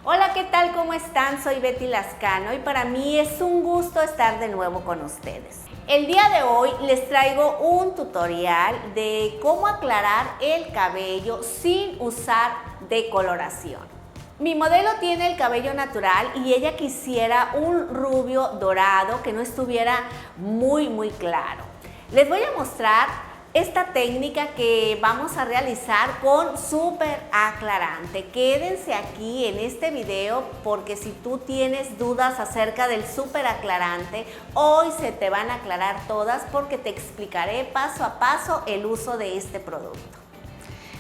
Hola, ¿qué tal? ¿Cómo están? Soy Betty Lascano y para mí es un gusto estar de nuevo con ustedes. El día de hoy les traigo un tutorial de cómo aclarar el cabello sin usar decoloración. Mi modelo tiene el cabello natural y ella quisiera un rubio dorado que no estuviera muy claro. Les voy a mostrar esta técnica que vamos a realizar con súper aclarante. Quédense aquí en este video porque si tú tienes dudas acerca del súper aclarante, hoy se te van a aclarar todas porque te explicaré paso a paso el uso de este producto.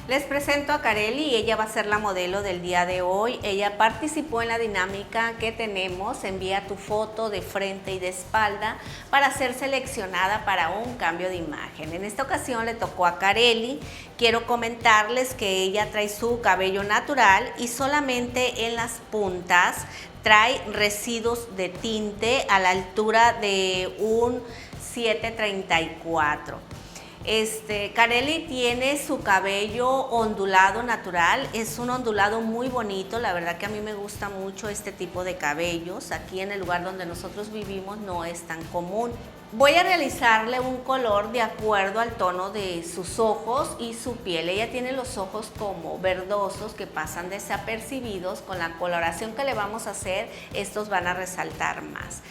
Les presento a Kareli, ella va a ser la modelo del día de hoy. Ella participó en la dinámica que tenemos, envía tu foto de frente y de espalda para ser seleccionada para un cambio de imagen. En esta ocasión le tocó a Kareli. Quiero comentarles que ella trae su cabello natural y solamente en las puntas trae residuos de tinte a la altura de un 734. Kareli tiene su cabello ondulado natural, es un ondulado muy bonito, la verdad que a mí me gusta mucho este tipo de cabellos. Aquí en el lugar donde nosotros vivimos no es tan común. Voy a realizarle un color de acuerdo al tono de sus ojos y su piel. Ella tiene los ojos como verdosos que pasan desapercibidos. Con la coloración que le vamos a hacer, estos van a resaltar más.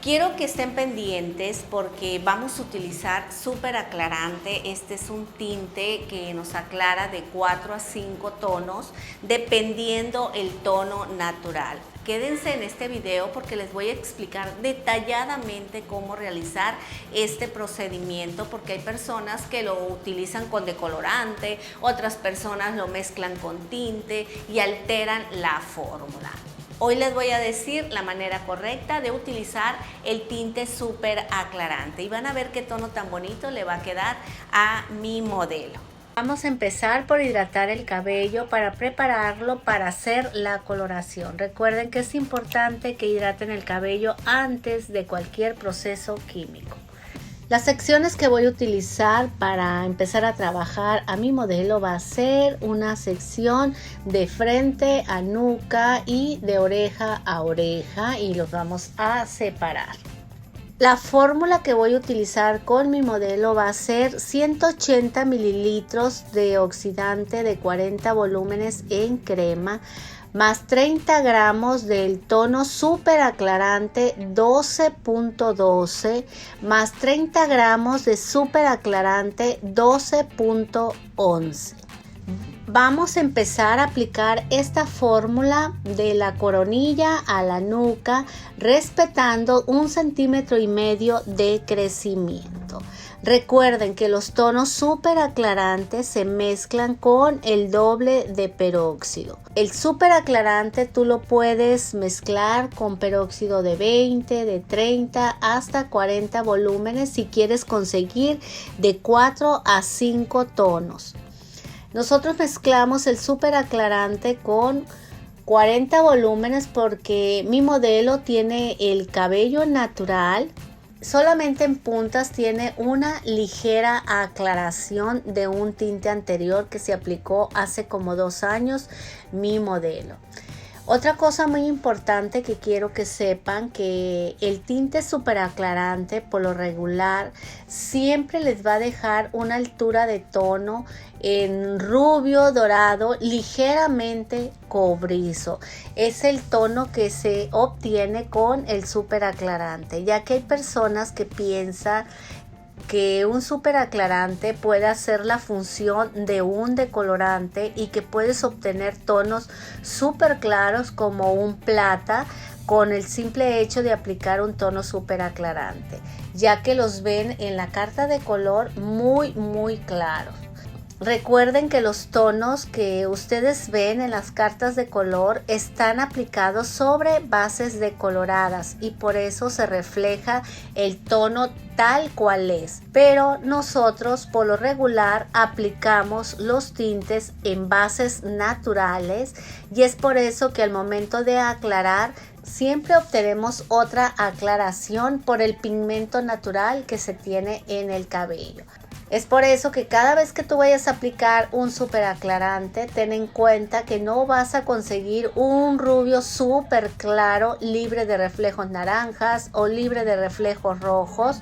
Quiero que estén pendientes porque vamos a utilizar súper aclarante. Este es un tinte que nos aclara de 4 a 5 tonos dependiendo el tono natural. Quédense en este video porque les voy a explicar detalladamente cómo realizar este procedimiento, porque hay personas que lo utilizan con decolorante, otras personas lo mezclan con tinte y alteran la fórmula. Hoy les voy a decir la manera correcta de utilizar el tinte súper aclarante y van a ver qué tono tan bonito le va a quedar a mi modelo. Vamos a empezar por hidratar el cabello para prepararlo para hacer la coloración. Recuerden que es importante que hidraten el cabello antes de cualquier proceso químico. Las secciones que voy a utilizar para empezar a trabajar a mi modelo va a ser una sección de frente a nuca y de oreja a oreja y los vamos a separar. La fórmula que voy a utilizar con mi modelo va a ser 180 mililitros de oxidante de 40 volúmenes en crema, más 30 gramos del tono súper aclarante 12.12, más 30 gramos de súper aclarante 12.11. Vamos a empezar a aplicar esta fórmula de la coronilla a la nuca, respetando 1,5 centímetros de crecimiento. Recuerden que los tonos súper aclarantes se mezclan con el doble de peróxido. El súper aclarante tú lo puedes mezclar con peróxido de 20, de 30 hasta 40 volúmenes si quieres conseguir de 4 a 5 tonos. Nosotros mezclamos el súper aclarante con 40 volúmenes porque mi modelo tiene el cabello natural. Solamente en puntas tiene una ligera aclaración de un tinte anterior que se aplicó hace como 2 años mi modelo. Otra cosa muy importante que quiero que sepan, que el tinte súper aclarante por lo regular siempre les va a dejar una altura de tono en rubio dorado ligeramente cobrizo. Es el tono que se obtiene con el súper aclarante, ya que hay personas que piensan que un súper aclarante puede hacer la función de un decolorante y que puedes obtener tonos súper claros como un plata con el simple hecho de aplicar un tono súper aclarante, ya que los ven en la carta de color muy claros. Recuerden que los tonos que ustedes ven en las cartas de color están aplicados sobre bases decoloradas y por eso se refleja el tono tal cual es. Pero nosotros por lo regular aplicamos los tintes en bases naturales y es por eso que al momento de aclarar siempre obtenemos otra aclaración por el pigmento natural que se tiene en el cabello. Es por eso que cada vez que tú vayas a aplicar un súper aclarante, ten en cuenta que no vas a conseguir un rubio súper claro, libre de reflejos naranjas o libre de reflejos rojos,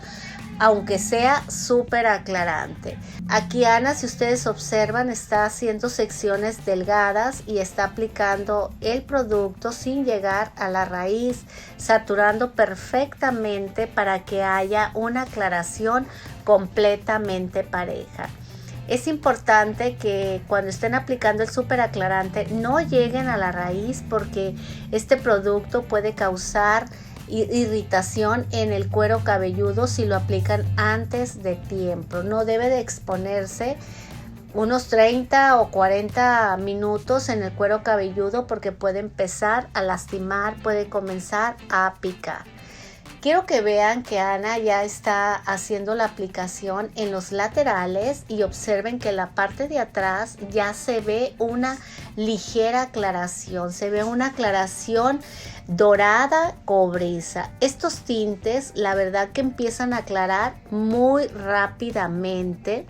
aunque sea súper aclarante. Aquí Ana, si ustedes observan, está haciendo secciones delgadas y está aplicando el producto sin llegar a la raíz, saturando perfectamente para que haya una aclaración completamente pareja. Es importante que cuando estén aplicando el súper aclarante no lleguen a la raíz, porque este producto puede causar irritación en el cuero cabelludo si lo aplican antes de tiempo. No debe de exponerse unos 30 o 40 minutos en el cuero cabelludo, porque puede empezar a lastimar, puede comenzar a picar. Quiero que vean que Ana ya está haciendo la aplicación en los laterales y observen que en la parte de atrás ya se ve una ligera aclaración, se ve una aclaración dorada cobriza. Estos tintes, la verdad que empiezan a aclarar muy rápidamente.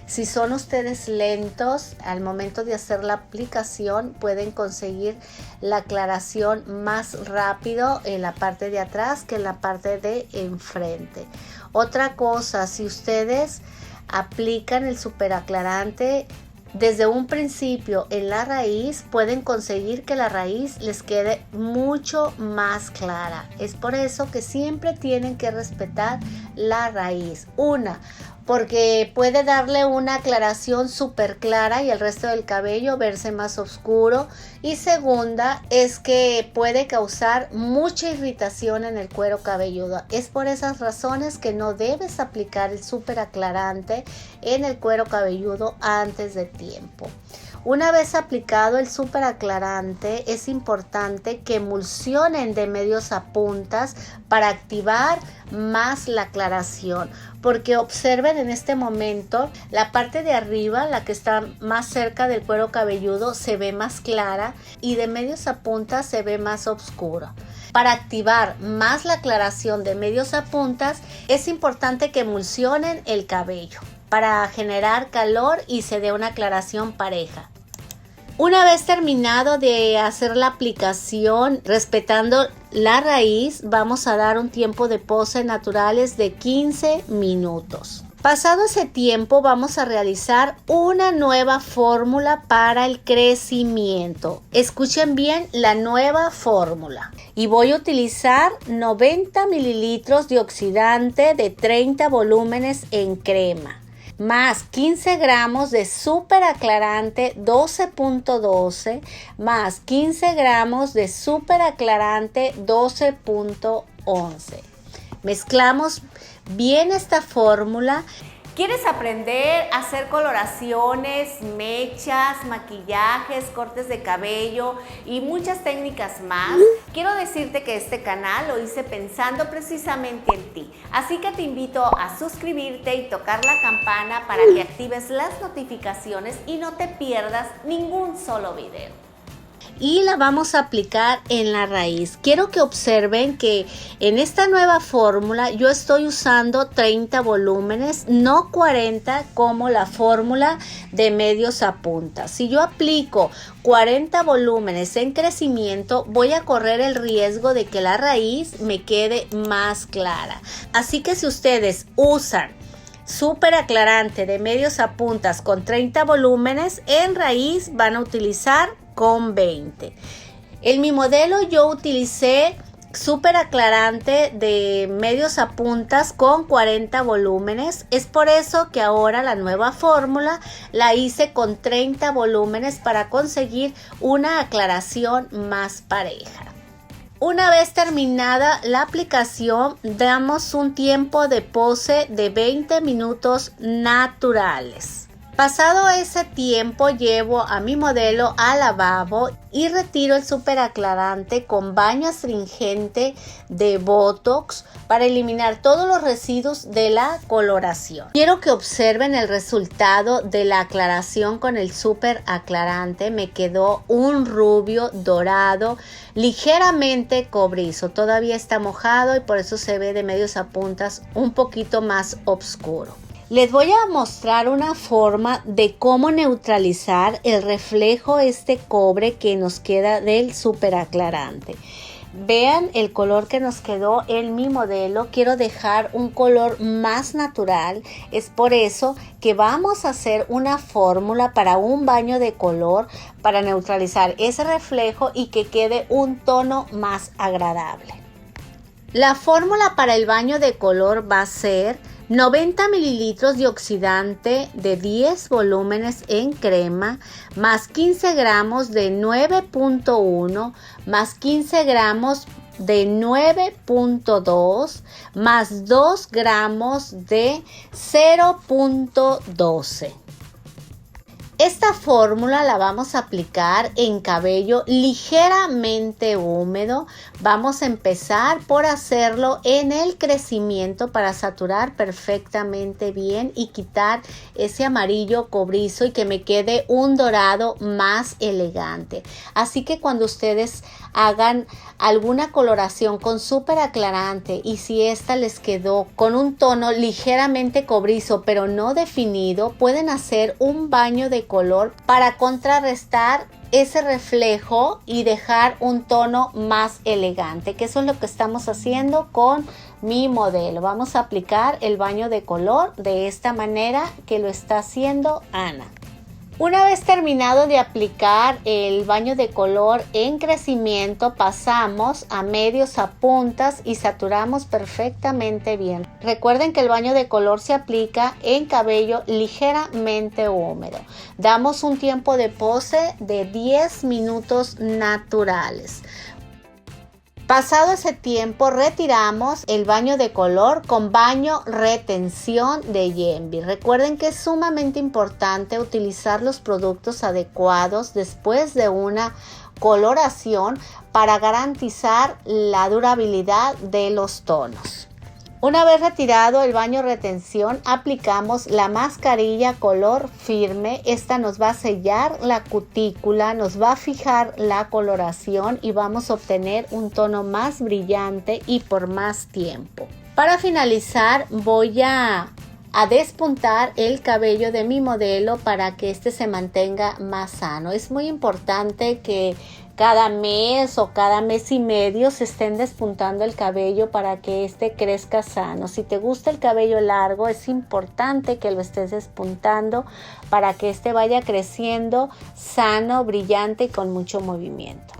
Si son ustedes lentos al momento de hacer la aplicación, pueden conseguir la aclaración más rápido en la parte de atrás que en la parte de enfrente. Otra cosa, si ustedes aplican el súper aclarante desde un principio en la raíz, pueden conseguir que la raíz les quede mucho más clara. Es por eso que siempre tienen que respetar la raíz. Porque puede darle una aclaración súper clara y el resto del cabello verse más oscuro. Y segunda, es que puede causar mucha irritación en el cuero cabelludo. Es por esas razones que no debes aplicar el súper aclarante en el cuero cabelludo antes de tiempo. Una vez aplicado el súper aclarante, es importante que emulsionen de medios a puntas para activar más la aclaración, porque observen en este momento la parte de arriba, la que está más cerca del cuero cabelludo, se ve más clara y de medios a puntas se ve más oscuro. Para activar más la aclaración de medios a puntas, es importante que emulsionen el cabello para generar calor y se dé una aclaración pareja. Una vez terminado de hacer la aplicación, respetando la raíz, vamos a dar un tiempo de pose naturales de 15 minutos. Pasado ese tiempo, vamos a realizar una nueva fórmula para el crecimiento. Escuchen bien la nueva fórmula. Y voy a utilizar 90 mililitros de oxidante de 30 volúmenes en crema, más 15 gramos de súper aclarante 12.12, más 15 gramos de súper aclarante 12.11. Mezclamos bien esta fórmula. ¿Quieres aprender a hacer coloraciones, mechas, maquillajes, cortes de cabello y muchas técnicas más? Quiero decirte que este canal lo hice pensando precisamente en ti. Así que te invito a suscribirte y tocar la campana para que actives las notificaciones y no te pierdas ningún solo video. Y la vamos a aplicar en la raíz. Quiero que observen que en esta nueva fórmula yo estoy usando 30 volúmenes, no 40 como la fórmula de medios a punta. Si yo aplico 40 volúmenes en crecimiento, voy a correr el riesgo de que la raíz me quede más clara. Así que si ustedes usan súper aclarante de medios a puntas con 30 volúmenes, en raíz van a utilizar con 20. En mi modelo yo utilicé súper aclarante de medios a puntas con 40 volúmenes. Es por eso que ahora la nueva fórmula la hice con 30 volúmenes para conseguir una aclaración más pareja. Una vez terminada la aplicación, damos un tiempo de pose de 20 minutos naturales. Pasado ese tiempo, llevo a mi modelo al lavabo y retiro el súper aclarante con baño astringente de Botox para eliminar todos los residuos de la coloración. Quiero que observen el resultado de la aclaración con el súper aclarante. Me quedó un rubio dorado, ligeramente cobrizo. Todavía está mojado y por eso se ve de medios a puntas un poquito más oscuro. Les voy a mostrar una forma de cómo neutralizar el reflejo cobre que nos queda del súper aclarante. Vean el color que nos quedó en mi modelo. Quiero dejar un color más natural. Es por eso que vamos a hacer una fórmula para un baño de color para neutralizar ese reflejo y que quede un tono más agradable. La fórmula para el baño de color va a ser 90 mililitros de oxidante de 10 volúmenes en crema, más 15 gramos de 9.1, más 15 gramos de 9.2, más 2 gramos de 0.12. Esta fórmula la vamos a aplicar en cabello ligeramente húmedo. Vamos a empezar por hacerlo en el crecimiento para saturar perfectamente bien y quitar ese amarillo cobrizo y que me quede un dorado más elegante. Así que cuando ustedes hagan alguna coloración con súper aclarante y si esta les quedó con un tono ligeramente cobrizo pero no definido, pueden hacer un baño de color para contrarrestar ese reflejo y dejar un tono más elegante, que eso es lo que estamos haciendo con mi modelo. Vamos a aplicar el baño de color de esta manera que lo está haciendo Ana. Una vez terminado de aplicar el baño de color en crecimiento, pasamos a medios a puntas y saturamos perfectamente bien. Recuerden que el baño de color se aplica en cabello ligeramente húmedo. Damos un tiempo de pose de 10 minutos naturales. Pasado ese tiempo, retiramos el baño de color con baño retención de Yenvir. Recuerden que es sumamente importante utilizar los productos adecuados después de una coloración para garantizar la durabilidad de los tonos. Una vez retirado el baño retención, aplicamos la mascarilla color firme. Esta nos va a sellar la cutícula, nos va a fijar la coloración y vamos a obtener un tono más brillante y por más tiempo. Para finalizar voy a despuntar el cabello de mi modelo para que este se mantenga más sano. Es muy importante que cada mes o cada mes y medio se estén despuntando el cabello para que este crezca sano. Si te gusta el cabello largo, es importante que lo estés despuntando para que este vaya creciendo sano, brillante y con mucho movimiento.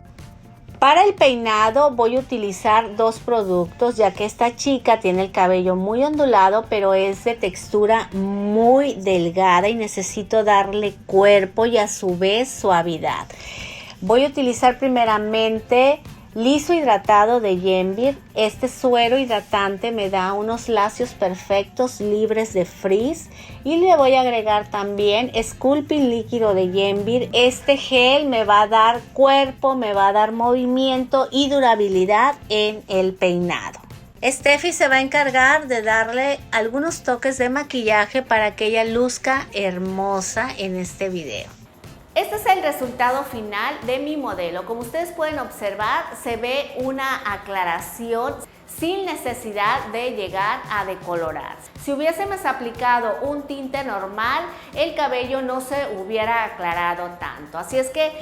Para el peinado voy a utilizar dos productos, ya que esta chica tiene el cabello muy ondulado, pero es de textura muy delgada y necesito darle cuerpo y a su vez suavidad. Voy a utilizar primeramente liso hidratado de Yenvir. Este suero hidratante me da unos lacios perfectos libres de frizz. Y le voy a agregar también Sculpting líquido de Yenvir. Este gel me va a dar cuerpo, me va a dar movimiento y durabilidad en el peinado. Steffi se va a encargar de darle algunos toques de maquillaje para que ella luzca hermosa en este video. Este es el resultado final de mi modelo. Como ustedes pueden observar, se ve una aclaración sin necesidad de llegar a decolorar. Si hubiésemos aplicado un tinte normal, el cabello no se hubiera aclarado tanto. Así es que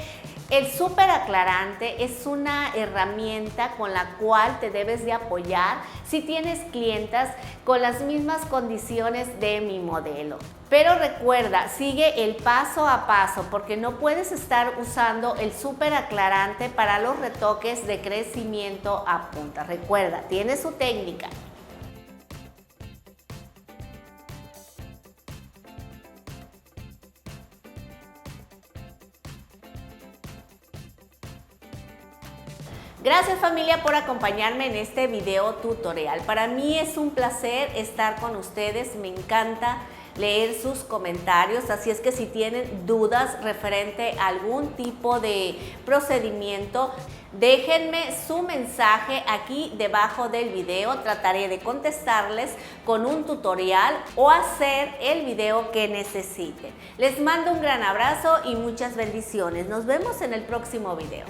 el súper aclarante es una herramienta con la cual te debes de apoyar si tienes clientas con las mismas condiciones de mi modelo. Pero recuerda, sigue el paso a paso porque no puedes estar usando el súper aclarante para los retoques de crecimiento a punta. Recuerda, tiene su técnica. Gracias familia por acompañarme en este video tutorial. Para mí es un placer estar con ustedes, me encanta leer sus comentarios, así es que si tienen dudas referente a algún tipo de procedimiento, déjenme su mensaje aquí debajo del video. Trataré de contestarles con un tutorial o hacer el video que necesiten. Les mando un gran abrazo y muchas bendiciones. Nos vemos en el próximo video.